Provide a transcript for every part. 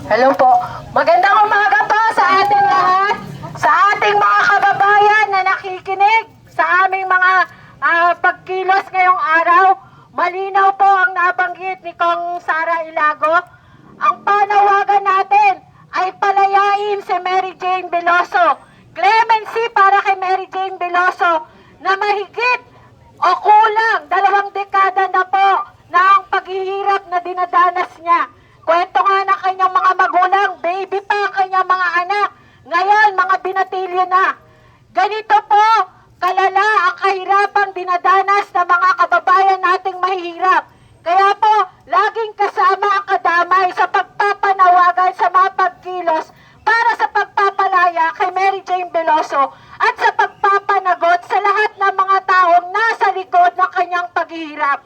Hello po. Magandang umaga po sa ating lahat, sa ating mga kababayan na nakikinig sa aming mga pagkilos ngayong araw. Malinaw po ang nabanggit ni Kong Sara Ilago. Ang panawagan natin ay palayain si Mary Jane Veloso. Clemency para kay Mary Jane Veloso na mahigit o kulang 2 dekada na po na ang paghihirap na dinadanas niya. Kwento nga ng kanyang mga magulang, baby pa ang kanyang mga anak. Ngayon, mga binatilyo na. Ganito po, kalala ang kahirapang dinadanas ng mga kababayan nating mahihirap. Kaya po, laging kasama ang kadamay sa pagpapanawagan sa mga pagkilos para sa pagpapalaya kay Mary Jane Veloso at sa pagpapanagot sa lahat ng mga taong nasa likod ng kanyang paghihirap.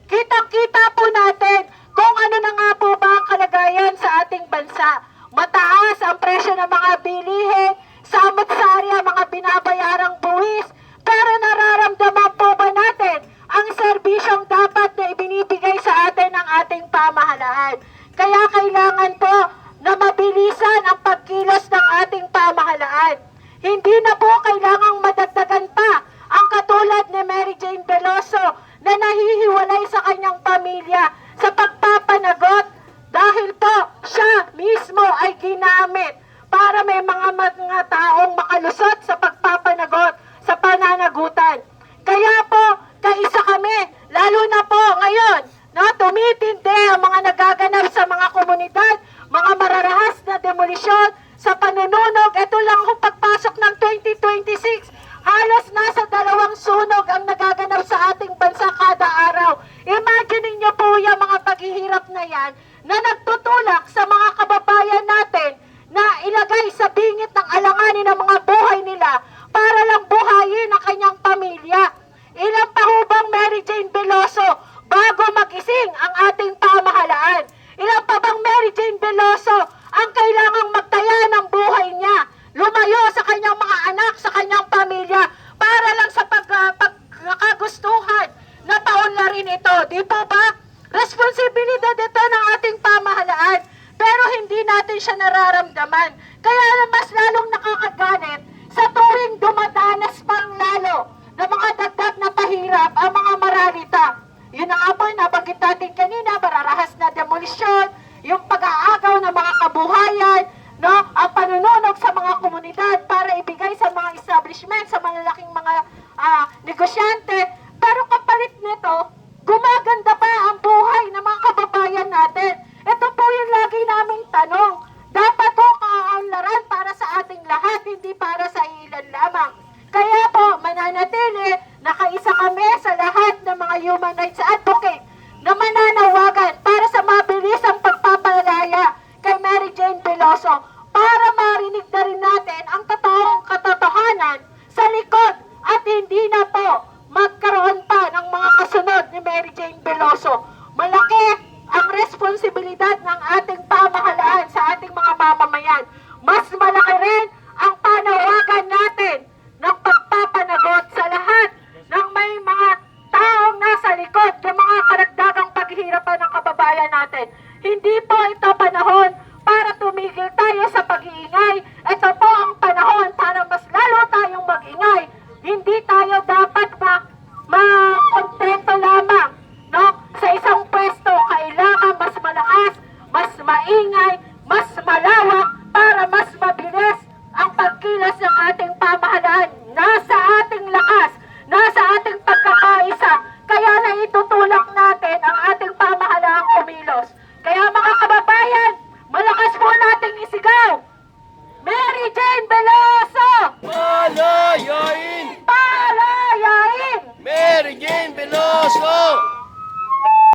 Kitang-kita po natin kung ano na nga po ba ang kalagayan sa ating bansa. Mataas ang presyo ng mga bilihin, samot-sari ang mga binabayarang buwis, pero nararamdaman po ba natin ang serbisyong dapat na ibinibigay sa atin ng ating pamahalaan? Kaya kailangan po na mabilisan ang pagkilos ng ating pamahalaan. Hindi na po kailangang madagdagan pa ang katulad ni Mary Jane Veloso na nahihiwalay sa kanyang pamilya sa pagpapanagot dahil po siya mismo ay ginamit para may mga taong makalusot sa pagpapanagot, sa pananagutan. Kaya po, kaisa kami, lalo na po ngayon, na tumitindi ang mga nagaganap sa mga komunidad, mga mararahas na demolisyon, sa panununog. Ito lang kung pagpasok ng 2026, halos nasa 2 sunog ang nagaganap sa ating bansa kada araw. Imagine niyo po yung mga paghihirap na yan na nagtutulak sa mga kababayan natin na ilagay sa bingit ng alanganin ng mga buhay nila para lang buhayin ang kanyang pamilya. Ilan pa ho bang Mary Jane Veloso bago magising ang ating pamahalaan? Ilan pa bang Mary Jane Veloso ang kailangang magtaya ng buhay niya, lumayo sa kanyang mga anak, sa kanyang pamilya, para lang sa pagkakagustuhan na paunlarin ito? Di po ba? Responsibilidad ito ng ating pamahalaan, pero hindi natin siya nararamdaman. Kaya mas lalong nakakagalit sa tuwing dumadanas pang lalo ng mga dagdag na pahirap ang mga maralita. Yun na nga po, nabanggit natin kanina, mararahas na demolisyon, yung pag-aagaw ng mga kabuhayan, no, ang panununog sa mga komunidad para ibigay sa mga establishment, sa malalaking mga negosyante. Pero kapalit nito, gumaganda pa ang buhay ng mga kababayan natin. Ito po yung lagi naming tanong. Dapat po kaunlaran para sa ating lahat, hindi para sa ilan lamang. Kaya po, mananatili, nakaisa kami sa lahat ng mga human rights advocate na mananawagan para sa mabilisang pagpapalaya kay Mary Jane Veloso para marinig na rin natin ang totoong katotohanan sa likod at hindi na po magkaroon pa ng mga kasunod ni Mary Jane Veloso. Malaki ang responsibilidad ng ating pamahalaan sa ating mga mamamayan. Mas malaki rin ang panawagan natin ng pagpapanagot sa lahat ng may mga taong nasa likod ng mga karagdagang paghihirapan ng kababayan natin. Hindi po ito panahon para tumigil tayo sa pag-iingay. Ito po ang panahon para mas lalo tayong mag-ingay. Hindi tayo dapat makontento lamang, no? Sa isang pwesto, kailangan mas malakas, mas maingay, mas malawak para mas mabilis ang pagkilos ng ating pamahalaan. Nasa ating lakas, nasa ating pagkakaisa, kaya na itutulak natin ang ating pamahalaang kumilos. Kaya mga kababayan, malakas po nating isigaw, Mary Jane Veloso! Palayain! Palayain! Mary Jane Veloso!